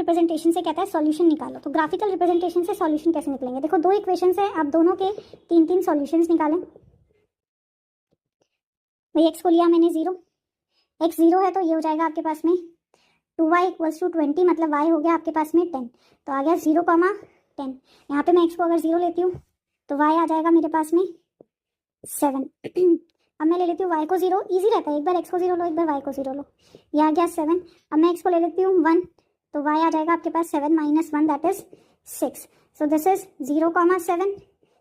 Representation से कहता है सॉल्यूशन निकालो। तो ग्राफिकल रिप्रेजेंटेशन से सॉल्यूशन कैसे निकलेंगे? देखो, दो इक्वेशंस है, आप दोनों के 3 सॉल्यूशंस निकालें। भाई एक्स को लिया मैंने 0, एक्स 0 है तो ये हो जाएगा आपके पास में 2y = 20, मतलब y हो गया आपके पास में 10। तो आ गया 0,10। यहाँ पे मैं x को अगर 0 लेती हूँ तो y आ जाएगा मेरे पास में 7। अब मैं ले लेती हूँ y को 0, ईजी रहता है, एक बार x को 0 लो, एक बार y को 0 लो, ये आ गया 7। अब मैं x को ले लेती हूँ 1, तो y आ जाएगा आपके पास 7 - 1 that is 6। So this is 0,7,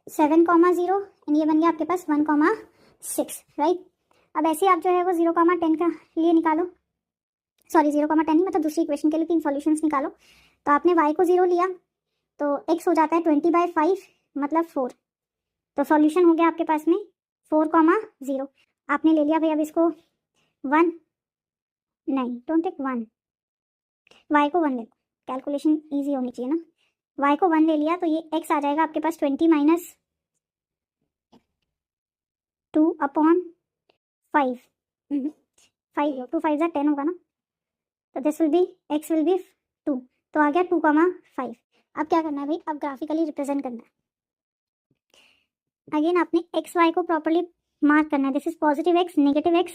7,0 and ये बन गया आपके पास 1,6, राइट। अब ऐसे आप जो है वो 0,10 का लिए निकालो, सॉरी 0,10 नहीं, मतलब दूसरी इक्वेशन के लिए 3 सॉल्यूशंस निकालो। तो आपने y को 0 लिया तो x हो जाता है 20/5 मतलब 4। तो सॉल्यूशन हो गया आपके पास में 4,0। आपने ले लिया भाई, अब इसको 1 नहीं, डोंट टेक 1, y को 1 ले, कैलकुलेशन ईजी होनी चाहिए ना। y को 1 ले लिया तो ये x आ जाएगा आपके पास 20 - 2/5, 5 2 5 10 होगा ना, तो this will B x will be 2, तो आ गया 2,5। अब क्या करना है भाई, अब ग्राफिकली रिप्रेजेंट करना है। अगेन आपने एक्स वाई को प्रॉपरली मार्क करना है। This is positive x, negative x,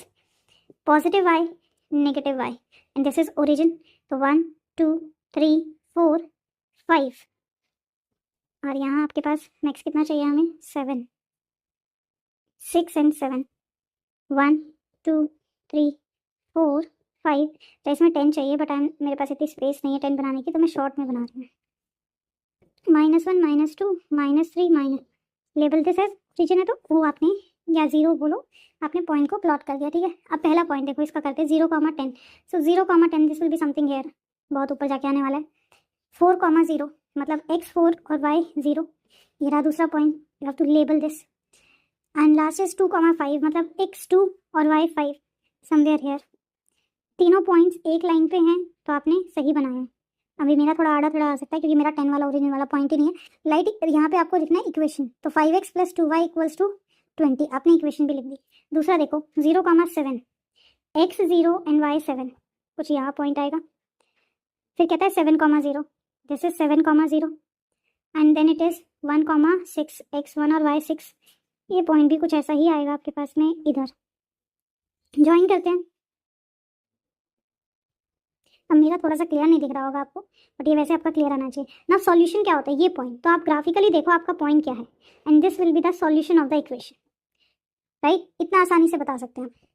positive y, negative y, and this is origin. तो 1 2 3 4 5, और यहाँ आपके पास नेक्स्ट कितना चाहिए हमें, 7, 6 एंड 7, 1 2 3 4 5। तो इसमें 10 चाहिए, बट मेरे पास इतनी स्पेस नहीं है 10 बनाने की, तो मैं शॉर्ट में बना रही हूँ। -1 -2 -3 लेबल दिस एज ओरिजिन है, तो वो आपने या 0 बोलो, आपने पॉइंट को प्लॉट कर दिया, ठीक है। अब पहला पॉइंट देखो, इसका करते हैं 0,10। So 0,10 this will be something here, बहुत ऊपर जाके आने वाला है। 4,0 मतलब x 4 और y 0, ये रहा दूसरा point, you have to label this. And last is 2,5 मतलब x 2 और y 5, समवेयर हेयर। तीनों पॉइंट्स एक लाइन पे हैं, तो आपने सही बनाया है। अभी मेरा थोड़ा आड़ा थोड़ा आ सकता है क्योंकि मेरा 10 वाला ओरिजिन वाला पॉइंट ही नहीं है। लाइट यहाँ पे आपको लिखना है इक्वेशन, तो 5x + 2y = 20, आपने इक्वेशन भी लिख दी। दूसरा देखो 0,7, x 0 एंड y 7, कुछ यहाँ पॉइंट आएगा। फिर कहता है 7,0, this is 7,0 and then it is 1,6, x 1 और y 6, ये पॉइंट भी कुछ ऐसा ही आएगा आपके पास में इधर। ज्वाइन करते हैं। अब मेरा थोड़ा सा क्लियर नहीं दिख रहा होगा आपको, बट ये वैसे आपका क्लियर आना चाहिए ना। सॉल्यूशन क्या होता है, ये पॉइंट, तो आप ग्राफिकली देखो आपका पॉइंट क्या है, and this will be the solution of the equation, right. इतना आसानी से बता सकते हैं आप।